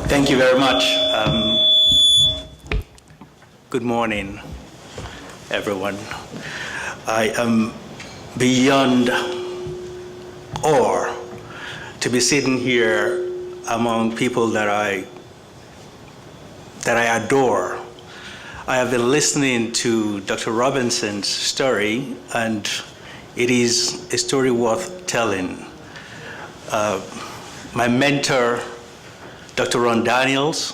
Thank you very much. Good morning, everyone. I am beyond awe to be sitting here among people that I adore. I have been listening to Dr. Robinson's story, and it is a story worth telling. My mentor, Dr. Ron Daniels,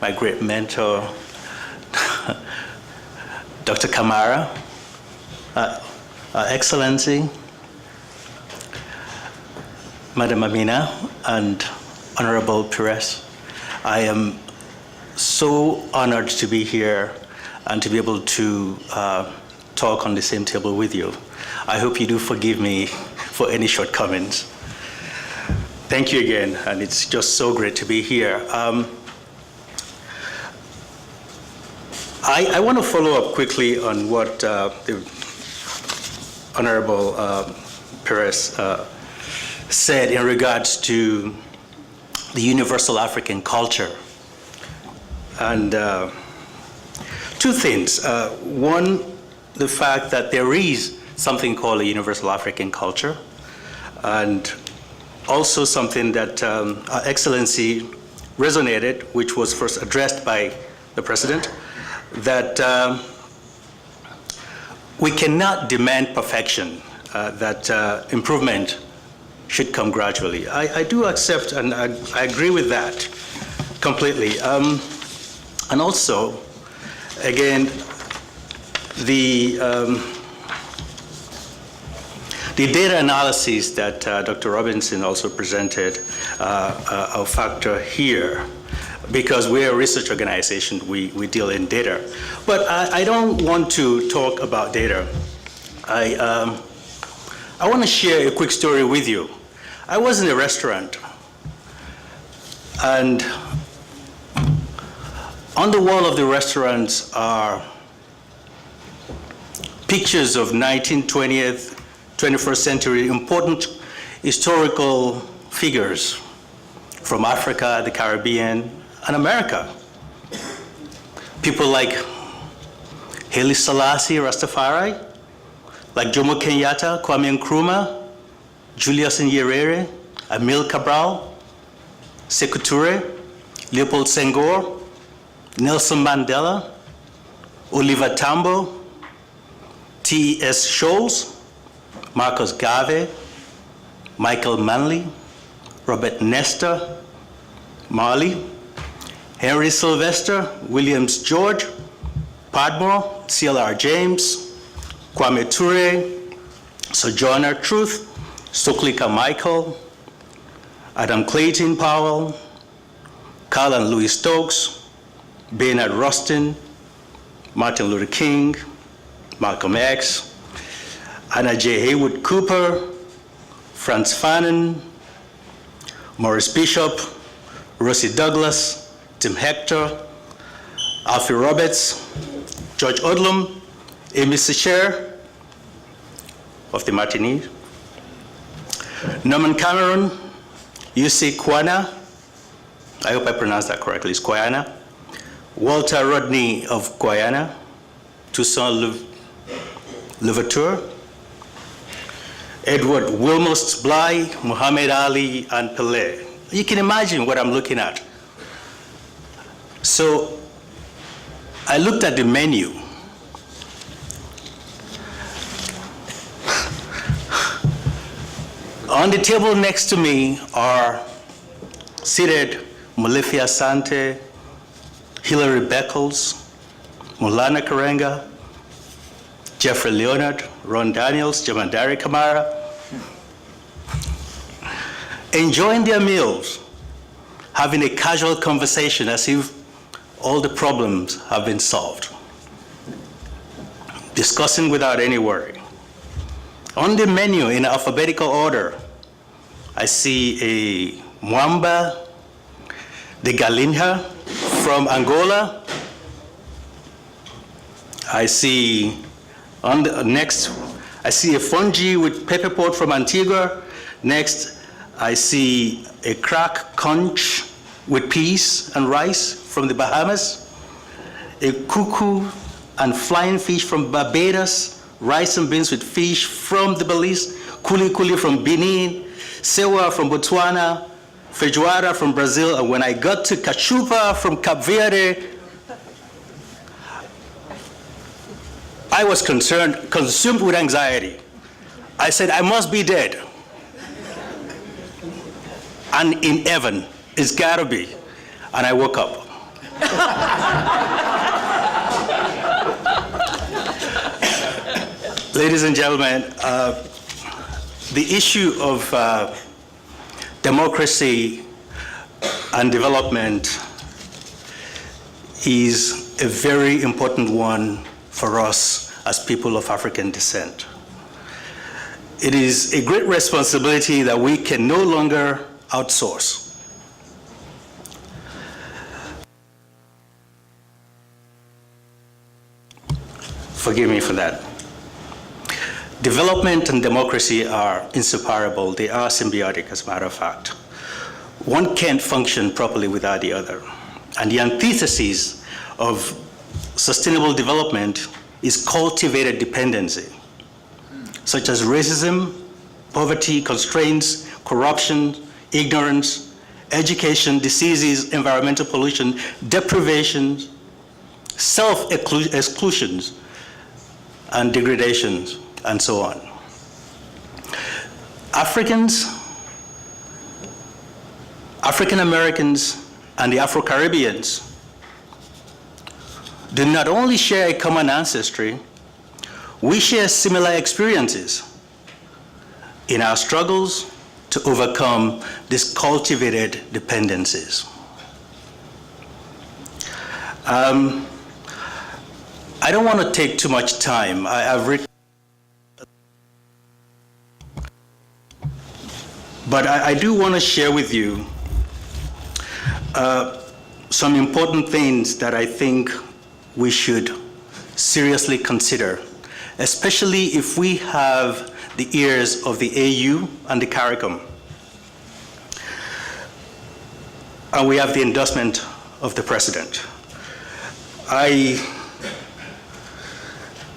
my great mentor, Dr. Kamara, Excellency, Madam Amina, and Honorable Perez. I am so honored to be here and to be able to talk on the same table with you. I hope you do forgive me for any shortcomings. Thank you again, and it's just so great to be here. I want to follow up quickly on what the Honorable Perez said in regards to the universal African culture. And two things. One, the fact that there is something called a universal African culture, and also something that Our Excellency resonated, which was first addressed by the President, that we cannot demand perfection, that improvement should come gradually. I do accept and I agree with that completely. And also, again, the data analysis that Dr. Robinson also presented a factor here, because we're a research organization, we deal in data. But I don't want to talk about data. I want to share a quick story with you. I was in a restaurant, and on the wall of the restaurant are pictures of 19th, 20th, 21st century important historical figures from Africa, the Caribbean, and America. People like Haile Selassie, Rastafari, like Jomo Kenyatta, Kwame Nkrumah, Julius Nyerere, Emile Cabral, Sekou Touré, Leopold Senghor, Nelson Mandela, Oliver Tambo, T.S. Scholes, Marcus Garvey, Michael Manley, Robert Nesta Marley, Henry Sylvester, Williams George, Padmore, C.L.R. James, Kwame Ture, Sojourner Truth, Stokely Carmichael, Adam Clayton Powell, Carl and Louis Stokes, Bernard Rustin, Martin Luther King, Malcolm X, Anna J. Haywood Cooper, Franz Fanon, Maurice Bishop, Rosie Douglas, Tim Hector, Alfie Roberts, George Odlum, Amy Secher of the Martinique, Norman Cameron, Yusei Kwana, I hope I pronounced that correctly, it's Kwana, Walter Rodney of Guyana, Toussaint Louverture, Edward Wilmot Bly, Muhammad Ali, and Pelé. You can imagine what I'm looking at. So I looked at the menu. On the table next to me are seated Molefi Asante, Hilary Beckles, Mulana Karenga, Jeffrey Leonard, Ron Daniels, Jamandari Kamara, enjoying their meals, having a casual conversation as if all the problems have been solved, discussing without any worry. On the menu, in alphabetical order, I see a Mwamba de Galinha from Angola. I see on the next, I see a fungi with pepper pot from Antigua. Next, I see a crack conch with peas and rice from the Bahamas, a cuckoo and flying fish from Barbados, rice and beans with fish from the Belize, kuli kuli from Benin, sewa from Botswana, feijoada from Brazil, and when I got to cachupa from Cape Verde, I was consumed with anxiety. I said, I must be dead. And in heaven, it's gotta be. And I woke up. Ladies and gentlemen, the issue of democracy and development is a very important one for us as people of African descent. It is a great responsibility that we can no longer outsource. Forgive me for that. Development and democracy are inseparable. They are symbiotic, as a matter of fact. One can't function properly without the other. And the antithesis of sustainable development is cultivated dependency, such as racism, poverty, constraints, corruption, ignorance, education, diseases, environmental pollution, deprivation, self-exclusions, and degradations, and so on. African Americans, and the Afro-Caribbeans do not only share a common ancestry, we share similar experiences in our struggles to overcome these cultivated dependencies. I don't want to take too much time. I've written, but I do want to share with you some important things that I think we should seriously consider, especially if we have the ears of the AU and the CARICOM. And we have the endorsement of the President. I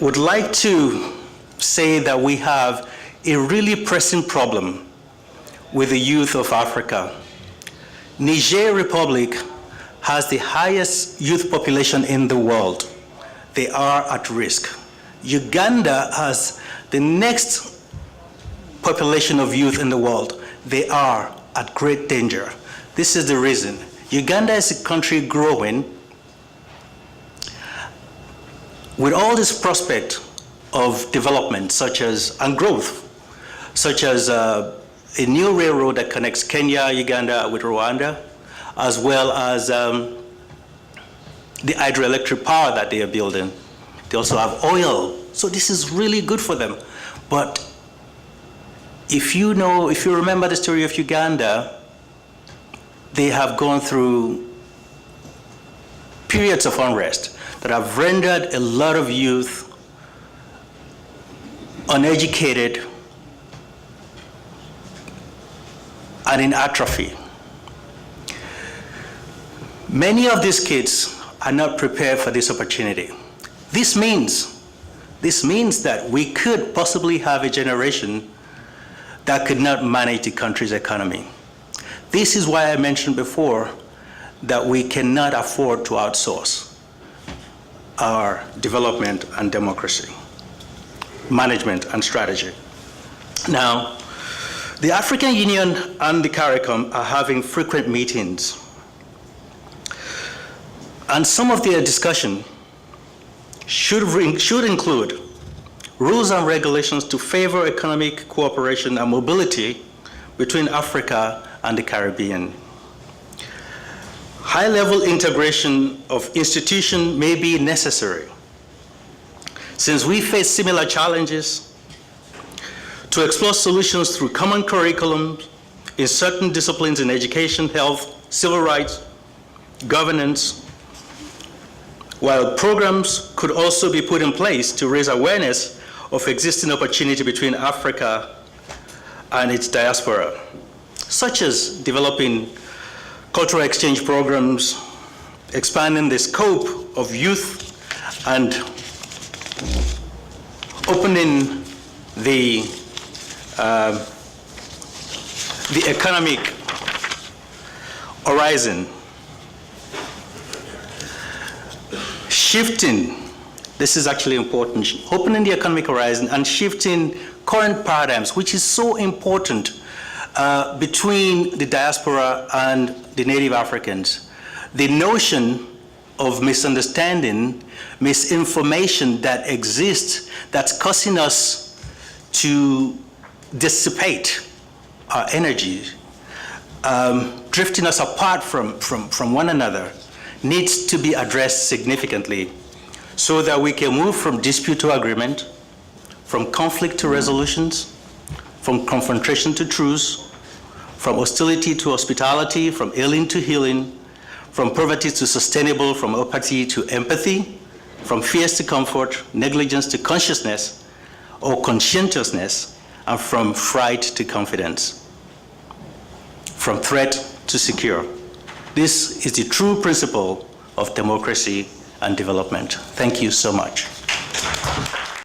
would like to say that we have a really pressing problem with the youth of Africa. Niger Republic has the highest youth population in the world. They are at risk. Uganda has the next population of youth in the world. They are at great danger. This is the reason. Uganda is a country growing with all this prospect of development and growth, such as a new railroad that connects Kenya, Uganda with Rwanda, as well as the hydroelectric power that they are building. They also have oil. So this is really good for them. But if you remember the story of Uganda, they have gone through periods of unrest that have rendered a lot of youth uneducated and in atrophy. Many of these kids are not prepared for this opportunity. This means that we could possibly have a generation that could not manage the country's economy. This is why I mentioned before that we cannot afford to outsource our development and democracy, management and strategy. Now, the African Union and the CARICOM are having frequent meetings, and some of their discussion should include rules and regulations to favor economic cooperation and mobility between Africa and the Caribbean. High-level integration of institutions may be necessary, since we face similar challenges, to explore solutions through common curriculums in certain disciplines in education, health, civil rights, governance, while programs could also be put in place to raise awareness of existing opportunity between Africa and its diaspora, such as developing cultural exchange programs, expanding the scope of youth, and opening the economic horizon, shifting, this is actually important, opening the economic horizon and shifting current paradigms, which is so important between the diaspora and the native Africans. The notion of misunderstanding, misinformation that exists, that's causing us to dissipate our energy, drifting us apart from one another, needs to be addressed significantly so that we can move from dispute to agreement, from conflict to resolutions, from confrontation to truce, from hostility to hospitality, from ailing to healing, from poverty to sustainable, from apathy to empathy, from fears to comfort, negligence to consciousness or conscientiousness, and from fright to confidence, from threat to secure. This is the true principle of democracy and development. Thank you so much.